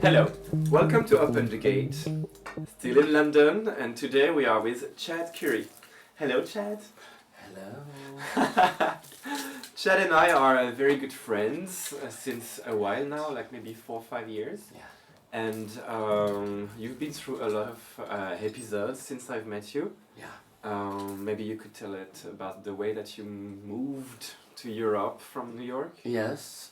Hello, welcome to Open the Gate. Still in London, and today we are with Chad Curie. Hello, Chad. Hello. Chad and I are very good friends since a while now, like maybe 4 or 5 years. Yeah. And you've been through a lot of episodes since I've met you. Yeah. Maybe you could tell it about the way that you moved to Europe from New York. Yes.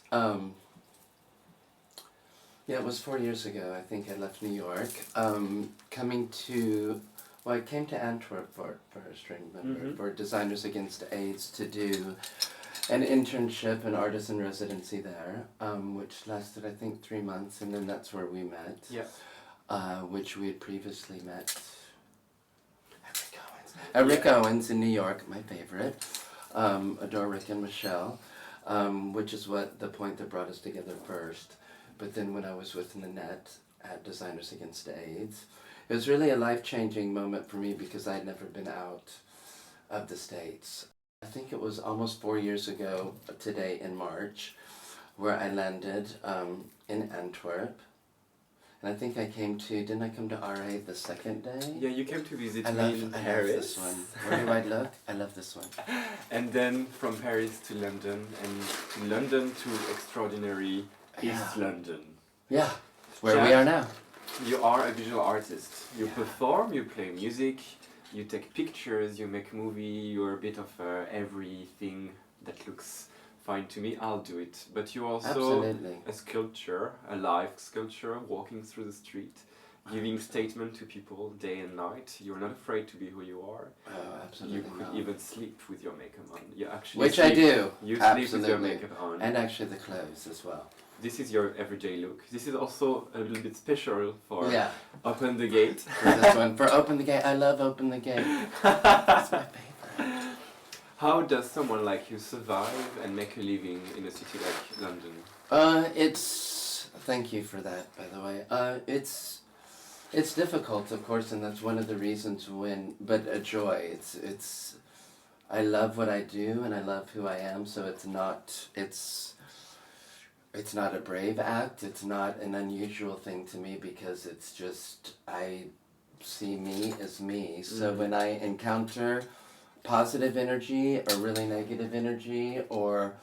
Yeah, it was 4 years ago. I think I left New York. I came to Antwerp first, remember, for Designers Against AIDS to do an internship, an artisan residency there, which lasted, I think, 3 months, and then that's where we met. Yeah. Which we had previously met at Rick Owens in New York, my favorite. Adore Rick and Michelle, which is the point that brought us together first. But then when I was with Nanette at Designers Against AIDS, it was really a life-changing moment for me because I had never been out of the States. I think it was almost 4 years ago today in March where I landed in Antwerp. And I think didn't I come to RA the second day? Yeah, you came to visit me in Paris. I love this one. Where do I look? I love this one. And then from Paris to London, and to London to extraordinary East London. Yeah, where Chad, we are now. You are a visual artist. You perform, you play music, you take pictures, you make movie, you're a bit of everything that looks fine to me, I'll do it. But you're also a sculpture, a live sculpture, walking through the street, giving statement to people day and night. You're not afraid to be who you are. Oh, absolutely. You could even sleep with your makeup on. You actually Which I do. You absolutely. sleep with your makeup on. And actually the clothes as well. This is your everyday look. This is also a little bit special for Open the Gate. For this one. For Open the Gate. I love Open the Gate. That's my favorite. How does someone like you survive and make a living in a city like London? Thank you for that, by the way. It's difficult, of course, and that's one of the reasons but a joy. I love what I do and I love who I am, so it's not a brave act, it's not an unusual thing to me because it's just, I see me as me. So when I encounter positive energy or really negative energy or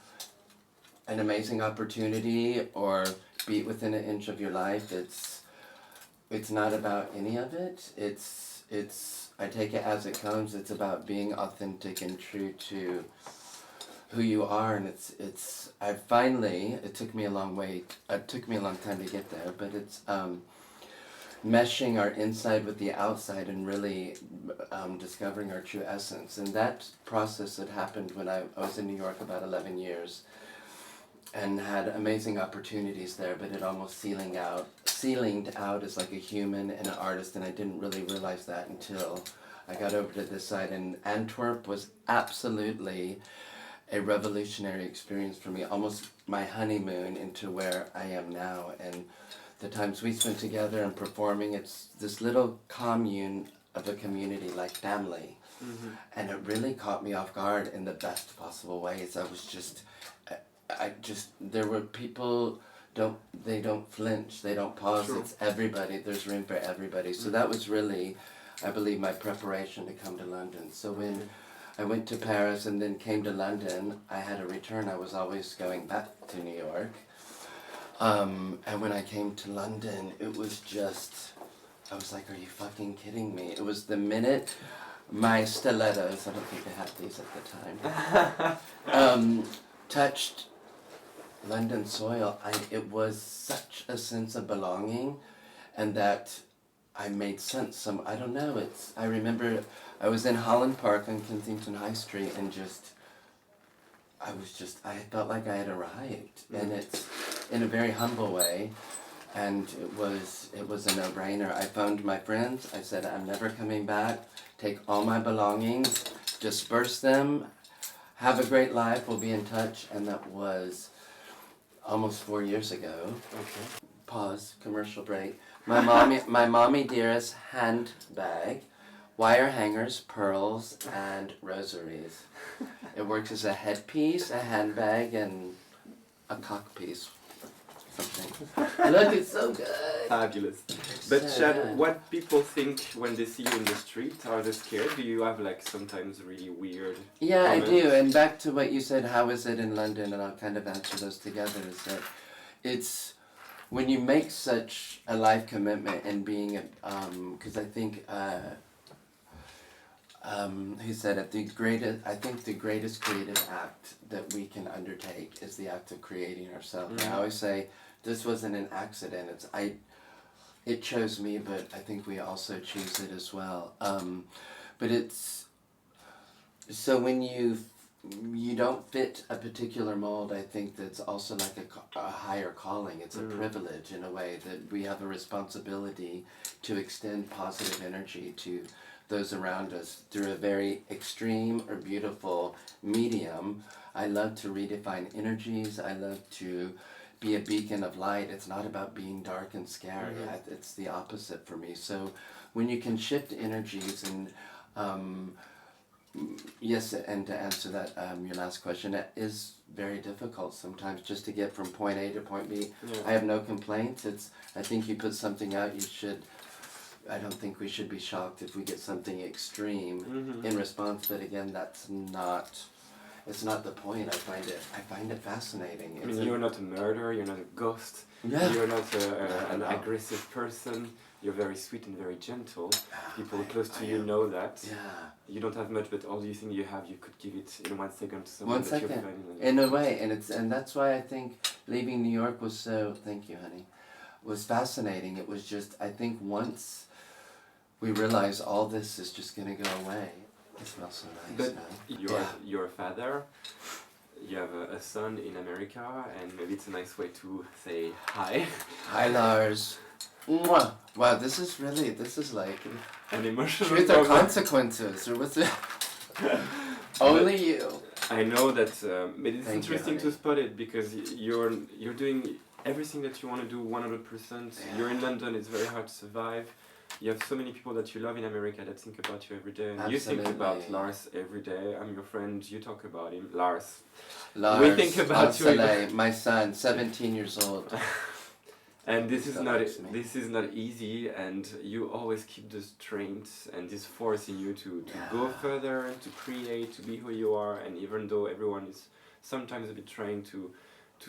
an amazing opportunity or beat within an inch of your life, it's not about any of it. I take it as it comes. It's about being authentic and true to who you are, and it took me a long time to get there, but it's meshing our inside with the outside and really discovering our true essence. And that process had happened when I was in New York about 11 years and had amazing opportunities there, but it almost ceilinged out as like a human and an artist, and I didn't really realize that until I got over to this side. And Antwerp was absolutely a revolutionary experience for me, almost my honeymoon into where I am now. And the times we spent together and performing, it's this little commune of a community, like family. And it really caught me off guard in the best possible ways. There were people, they don't flinch, they don't pause. True. It's everybody, there's room for everybody. So that was really, I believe, my preparation to come to London. So when I went to Paris and then came to London, I had a return. I was always going back to New York. And when I came to London, it was just, I was like, are you fucking kidding me? It was the minute my stilettos, I don't think I had these at the time, touched London soil, it was such a sense of belonging, and that I made sense. I don't know, I remember I was in Holland Park on Kensington High Street and I felt like I had arrived. And it's in a very humble way. and it was a no-brainer. I phoned my friends. I said, I'm never coming back. Take all my belongings, disperse them, have a great life, we'll be in touch. And that was almost 4 years ago. Okay. Pause, commercial break. My mommy dearest handbag, wire hangers, pearls, and rosaries. It works as a headpiece, a handbag, and a cock piece. Something. Look, it's so good. Fabulous. But So Chad, good. what people think when they see you in the street? Are they scared? Do you have like sometimes really weird Yeah, comments? I do. And back to what you said, how is it in London? And I'll kind of answer those together. Is that it's when you make such a life commitment and being, because I think, he said it, I think the greatest creative act that we can undertake is the act of creating ourselves. And I always say, this wasn't an accident. It chose me, but I think we also choose it as well. But it's, so when you don't fit a particular mold, I think that's also like a higher calling. It's a privilege in a way that we have a responsibility to extend positive energy to those around us through a very extreme or beautiful medium. I love to redefine energies. I love to be a beacon of light. It's not about being dark and scary. It's the opposite for me. So when you can shift energies and yes, and to answer that, your last question, it is very difficult sometimes just to get from point A to point B. Yeah. I have no complaints. I think you put something out, I don't think we should be shocked if we get something extreme in response, but again, it's not the point. I find it fascinating. I mean, you're not a murderer, you're not a ghost, Yeah. you're not an aggressive person, you're very sweet and very gentle. People close to you know that. Yeah. You don't have much, but all the thing you have, you could give it in 1 second to someone that you're finding. In a way, and that's why I think leaving New York was so, thank you honey, was fascinating. It was just, I think once we realize all this is just going to go away. It smells so nice. But now. you're a father, you have a son in America, and maybe it's a nice way to say hi. Hi Lars. Mwah. Wow, this is like An emotional truth or moment. consequences, or what's it? Only you. I know that, but it's Thank you, interesting to honey. spot it because you're doing everything that you want to do 100%. You're in London, it's very hard to survive. You have so many people that you love in America that think about you every day. And you think about Lars every day. I'm your friend, you talk about him. Lars. Lars, We think about you. Anselé, my son, 17 years old. And this is So not that's me. this is not easy, and you always keep the strength and this force in you to go further, to create, to be who you are. And even though everyone is sometimes a bit trying to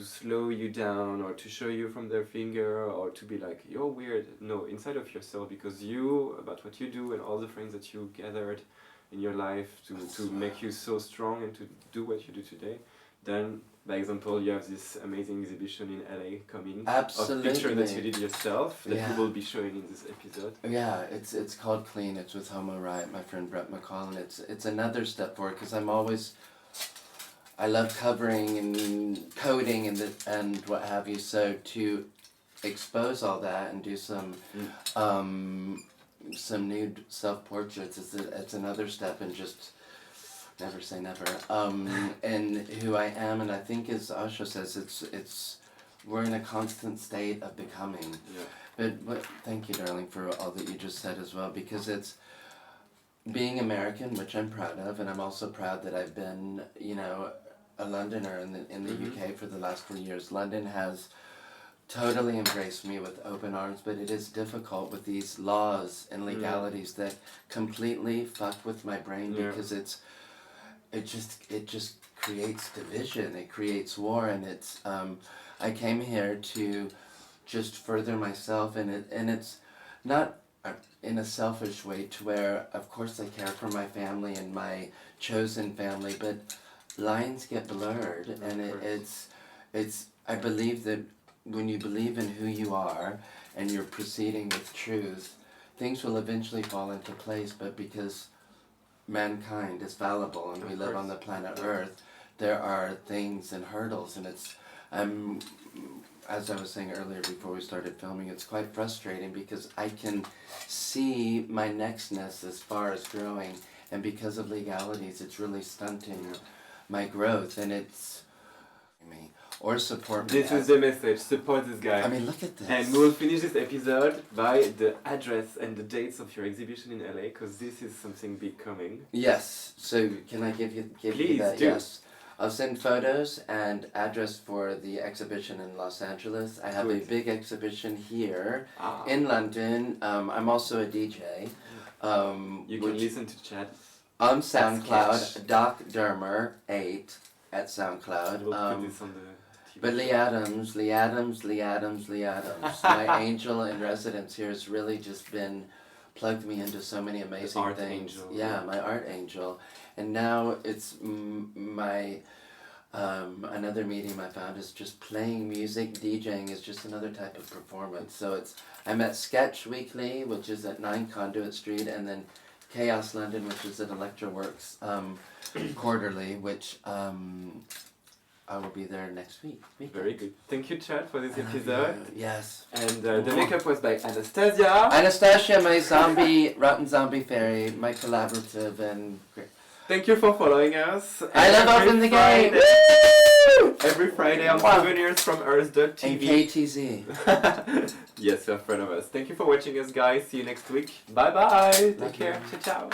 slow you down or to show you from their finger or to be like, you're weird. No, inside of yourself, because you, about what you do and all the friends that you gathered in your life to make you so strong and to do what you do today. Then, by example, you have this amazing exhibition in LA coming. Absolutely. Of pictures that you did yourself that Yeah. you will be showing in this episode. Yeah, it's called Clean. It's with Homo Riot, my friend Brett McCall, and it's another step forward because I love covering and coding and what have you. So to expose all that and do some nude self-portraits, it's another step in just never say never. And who I am, and I think as Osho says, we're in a constant state of becoming. Yeah. But thank you, darling, for all that you just said as well, because it's being American, which I'm proud of, and I'm also proud that I've been, a Londoner in the UK for the last 4 years. London has totally embraced me with open arms, but it is difficult with these laws and legalities that completely fuck with my brain because it just creates division, it creates war, and it's I came here to just further myself, and it's not in a selfish way to where of course I care for my family and my chosen family, but lines get blurred, and it's I believe that when you believe in who you are and you're proceeding with truth, things will eventually fall into place, but because mankind is fallible and we live on the planet Earth, there are things and hurdles, and as I was saying earlier before we started filming, it's quite frustrating because I can see my nextness as far as growing, and because of legalities, it's really stunting my growth, and it's me or support me. This is the message. Support this guy. I mean, look at this. And we will finish this episode by the address and the dates of your exhibition in LA, because this is something big coming. Yes. So can I give you Please that? do. Yes. I'll send photos and address for the exhibition in Los Angeles. I have a big exhibition here in London. I'm also a DJ. You can listen to Chad on SoundCloud, Doc Dermer 8 at SoundCloud. We'll put this on the TV. But Lee Adams, my angel in residence here, has really just been plugged me into so many amazing art things. angel. Yeah, my art angel. And now it's my another medium I found is just playing music. DJing is just another type of performance. So I'm at Sketch Weekly, which is at 9 Conduit Street, and then Chaos London, which is at Electroworks quarterly, which I will be there next week. Very good. Thank you, Chad, for this episode. Yes. And the makeup was by Anastasia. Anastasia, my zombie, rotten zombie fairy, my collaborative, and Thank you for following us. I love Open the Game! Woo! Every Friday on Souvenirs from Earth.tv. And KTZ. Yes, you're a friend of us. Thank you for watching us, guys. See you next week. Bye bye. Take care. Ciao, ciao.